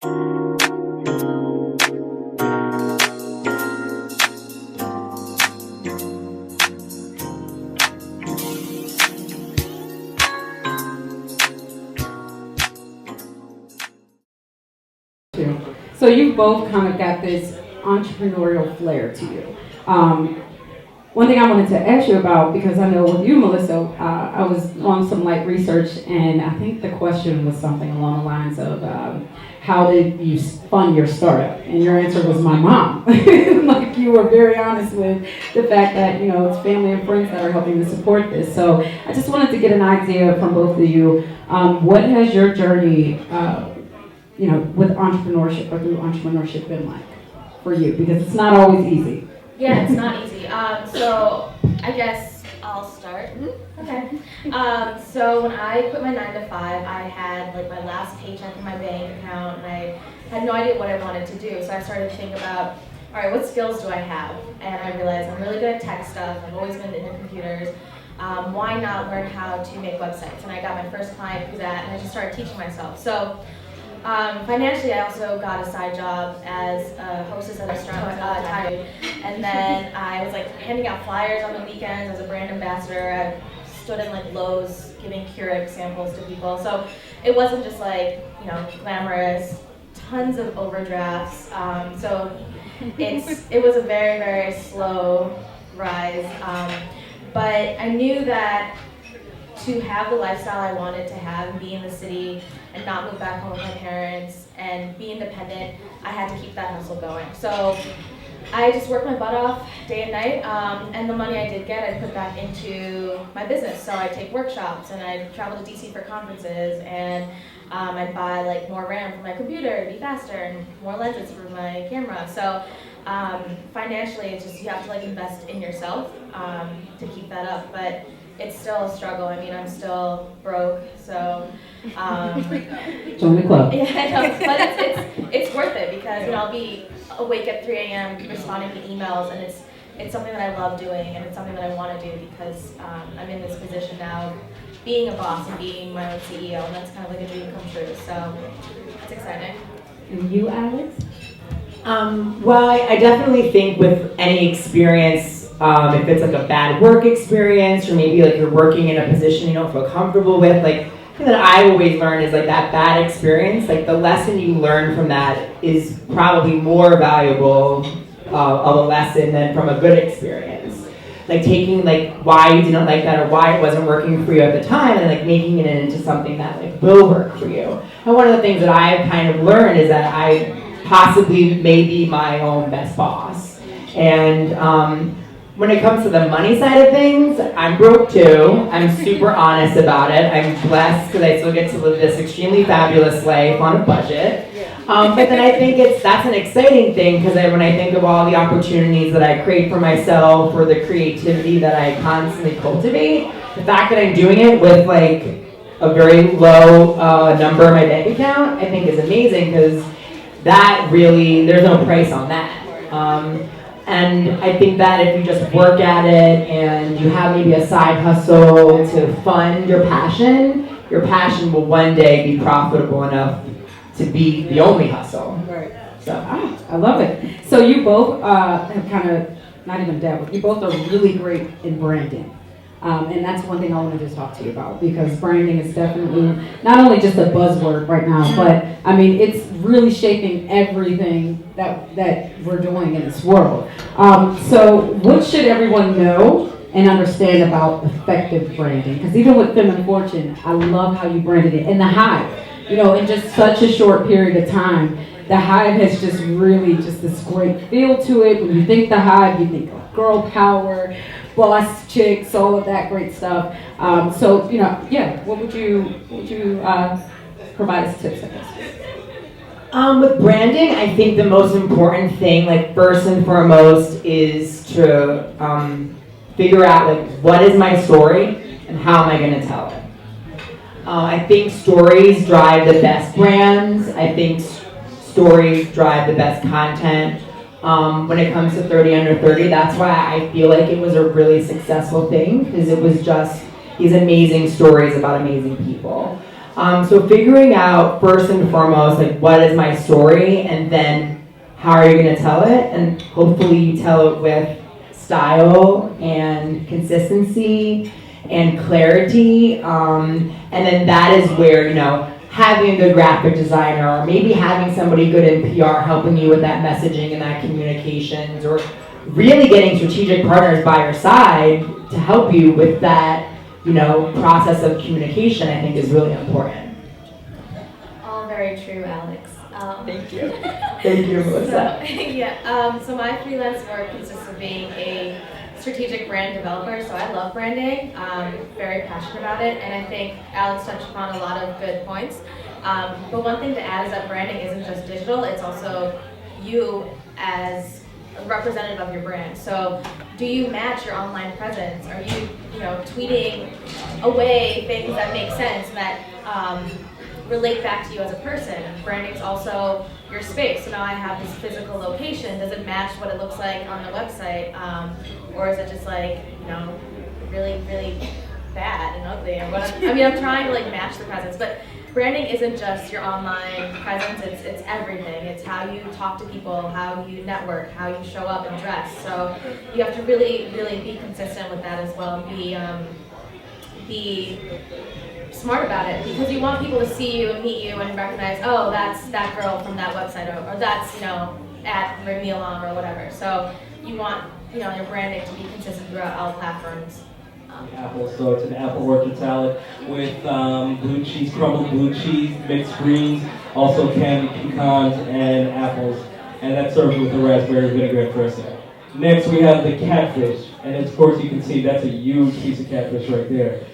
So you both kind of got this entrepreneurial flair to you. One thing I wanted to ask you about, because I know with you, Melissa, I was on some light research, and I think the question was something along the lines of, how did you fund your startup? And your answer was my mom. Like, you were very honest with the fact that, you know, it's family and friends that are helping to support this. So I just wanted to get an idea from both of you. What has your journey, with entrepreneurship or through entrepreneurship been like for you? Because it's not always easy. Yeah, it's not easy. So I guess I'll start. Okay. So when I quit my 9 to 5, I had like my last paycheck in my bank account, and I had no idea what I wanted to do. So I started to think about, all right, what skills do I have? And I realized I'm really good at tech stuff. I've always been into computers. Why not learn how to make websites? And I got my first client through that, and I just started teaching myself. So financially, I also got a side job as a hostess at a restaurant, and then I was like handing out flyers on the weekends as a brand ambassador. I stood in like Lowe's giving Keurig samples to people. So it wasn't just like, glamorous, tons of overdrafts. So it was a very, very slow rise. But I knew that to have the lifestyle I wanted to have and be in the city and not move back home with my parents and be independent, I had to keep that hustle going. So I just worked my butt off day and night, and the money I did get, I put back into my business. So I'd take workshops, and I'd travel to DC for conferences, and I'd buy like more RAM for my computer to be faster and more lenses for my camera. So financially, it's just you have to like invest in yourself to keep that up. But it's still a struggle. I mean, I'm still broke, so join the club. Yeah, I know, but it's worth it because I'll be awake at 3 a.m. responding to emails, and it's something that I love doing, and it's something that I want to do because I'm in this position now, being a boss and being my own CEO, and that's kind of like a dream come true. So it's exciting. And you, Alex? Well, I definitely think with any experience, if it's like a bad work experience or maybe like you're working in a position you don't feel comfortable with, like the thing that I always learn is like that bad experience, like the lesson you learn from that is probably more valuable of a lesson than from a good experience. Like taking like why you didn't like that or why it wasn't working for you at the time and like making it into something that like will work for you. And one of the things that I've kind of learned is that I possibly may be my own best boss. And when it comes to the money side of things, I'm broke too. I'm super honest about it. I'm blessed because I still get to live this extremely fabulous life on a budget. But then I think that's an exciting thing because when I think of all the opportunities that I create for myself or the creativity that I constantly cultivate, the fact that I'm doing it with like a very low number in my bank account, I think is amazing because that really, there's no price on that. And I think that if you just work at it and you have maybe a side hustle to fund your passion will one day be profitable enough to be the only hustle. Right. So I love it. So you both have kind of, not even dabbled, you both are really great in branding. And that's one thing I wanted to talk to you about because branding is definitely not only just a buzzword right now, but I mean, it's really shaping everything that we're doing in this world. So what should everyone know and understand about effective branding? Because even with Femme and Fortune, I love how you branded it. And the Hive, in just such a short period of time, the Hive has just really just this great feel to it. When you think the Hive, you think of girl power, boss chicks, all of that great stuff. What would you provide as tips, I guess? With branding, I think the most important thing, like first and foremost, is to figure out like what is my story and how am I going to tell it. I think stories drive the best brands. I think stories drive the best content. When it comes to 30 Under 30, that's why I feel like it was a really successful thing because it was just these amazing stories about amazing people. So figuring out first and foremost, like, what is my story, and then how are you going to tell it, and hopefully you tell it with style and consistency and clarity, and then that is where, having a good graphic designer, or maybe having somebody good in PR helping you with that messaging and that communications, or really getting strategic partners by your side to help you with that, process of communication, I think is really important. All very true, Alex. Thank you. Thank you, Melissa. So my freelance work consists of being a strategic brand developer, so I love branding. Very passionate about it, and I think Alex touched upon a lot of good points. But one thing to add is that branding isn't just digital, it's also you as a representative of your brand. So do you match your online presence? Are you, tweeting away things that make sense, that relate back to you as a person? Branding is also your space. So now I have this physical location. Does it match what it looks like on the website? Or is it just like, really, really bad and ugly? Or what? I'm trying to match the presence, but branding isn't just your online presence, it's everything. It's how you talk to people, how you network, how you show up and dress. So you have to really, really be consistent with that as well, and be smart about it, because you want people to see you and meet you and recognize, oh, that's that girl from that website, or that's, at Bring Me Along or whatever. So you want, your branding to be consistent throughout all platforms. Apple, so it's an apple orchard salad with blue cheese, crumbled blue cheese, mixed greens, also candied pecans and apples, and that's served with a raspberry vinaigrette dressing. Next we have the catfish, and of course you can see that's a huge piece of catfish right there.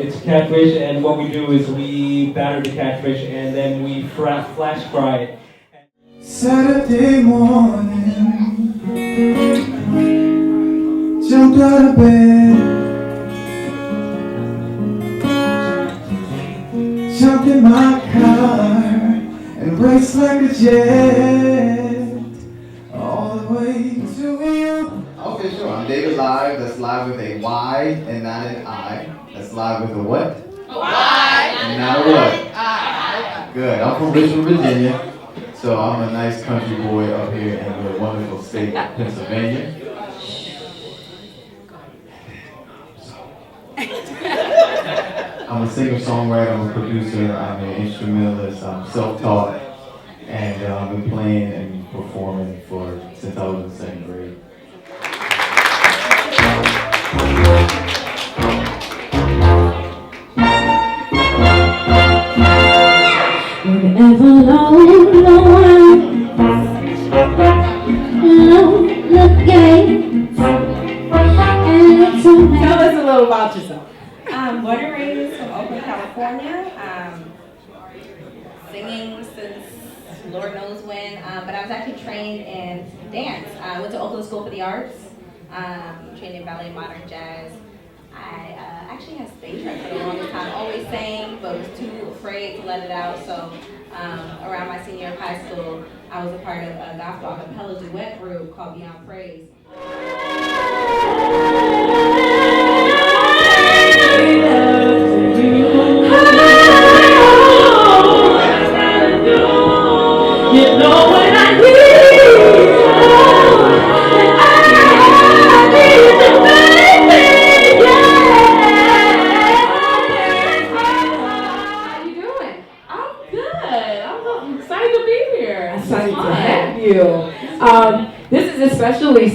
It's catfish, and what we do is we batter the catfish and then we flash fry it. Saturday morning, jumped out of bed, jumped in my car and raced like a jet all the way to you. Okay, sure. I'm David Live. That's live with a Y and not an I. That's live with a what? A Y. And not a what? I. Good. I'm from Richmond, Virginia. So I'm a nice country boy up here in the wonderful state of Pennsylvania. I'm a singer-songwriter, I'm a producer, I'm an instrumentalist, I'm self-taught, and I've been playing and performing since I was in second grade. Whenever the gates, Tell us a little about yourself. I'm born and raised from Oakland, California. Singing since Lord knows when, but I was actually trained in dance. I went to Oakland School for the Arts, trained in ballet, modern jazz. I actually had stage fright for the longest time. Always sang, but was too afraid to let it out. So around my senior year of high school, I was a part of a gospel a cappella duet group called Beyond Praise. You know when I need you, and I need you, baby, yeah. How you doing? I'm good. I'm excited to be here. Excited to have you. This is especially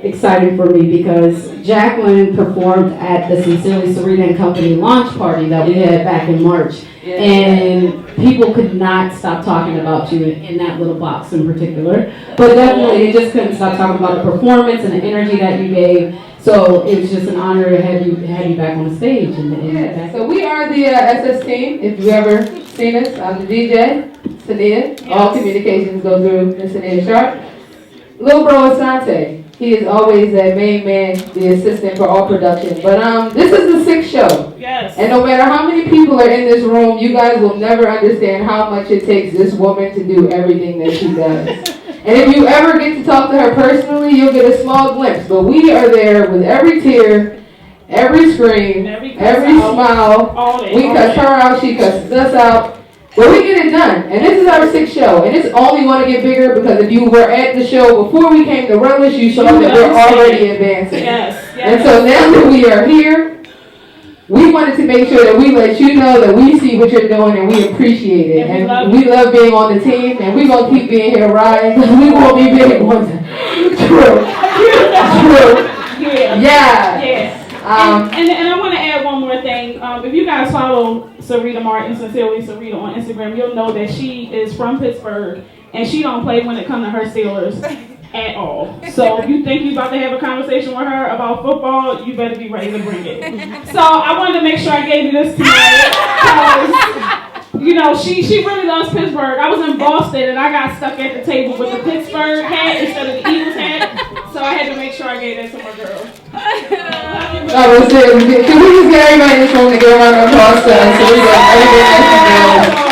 exciting for me because Jacqueline performed at the Sincerely Syreeta and Company launch party that we had back in March. Yes. And people could not stop talking about you in that little box in particular. But definitely, they just couldn't stop talking about the performance and the energy that you gave. So it was just an honor to have you back on the stage. So we are the SS team. If you've ever seen us, I'm the DJ, Syreeta. Yes. All communications go through Miss Syreeta Sharp. Little bro Asante. He is always that main man, the assistant for all production. But this is the 6th show. Yes. And no matter how many people are in this room, you guys will never understand how much it takes this woman to do everything that she does. And if you ever get to talk to her personally, you'll get a small glimpse. But we are there with every tear every scream, every smile. We cuss her out, she cusses us out. But we get it done. And this is our 6th show. And it's only going to get bigger because if you were at the show before we came to Relish, you saw that we're already advancing. Yes. And so now that we are here, we wanted to make sure that we let you know that we see what you're doing and we appreciate it. And we love being on the team, and we're going to keep being here riding because we won't be big ones. True. Yeah. And I want to add one more thing. If you guys follow Syreeta Martin, Sincerely Syreeta on Instagram, you'll know that she is from Pittsburgh, and she don't play when it comes to her Steelers at all. So if you think you're about to have a conversation with her about football, you better be ready to bring it. So I wanted to make sure I gave you this tonight because, you know, she really loves Pittsburgh. I was in Boston and I got stuck at the table with the Pittsburgh hat instead of the Eagles hat. So I had to make sure I gave that to my girl. Can we just get everybody in this room to give a round of applause to Syreeta?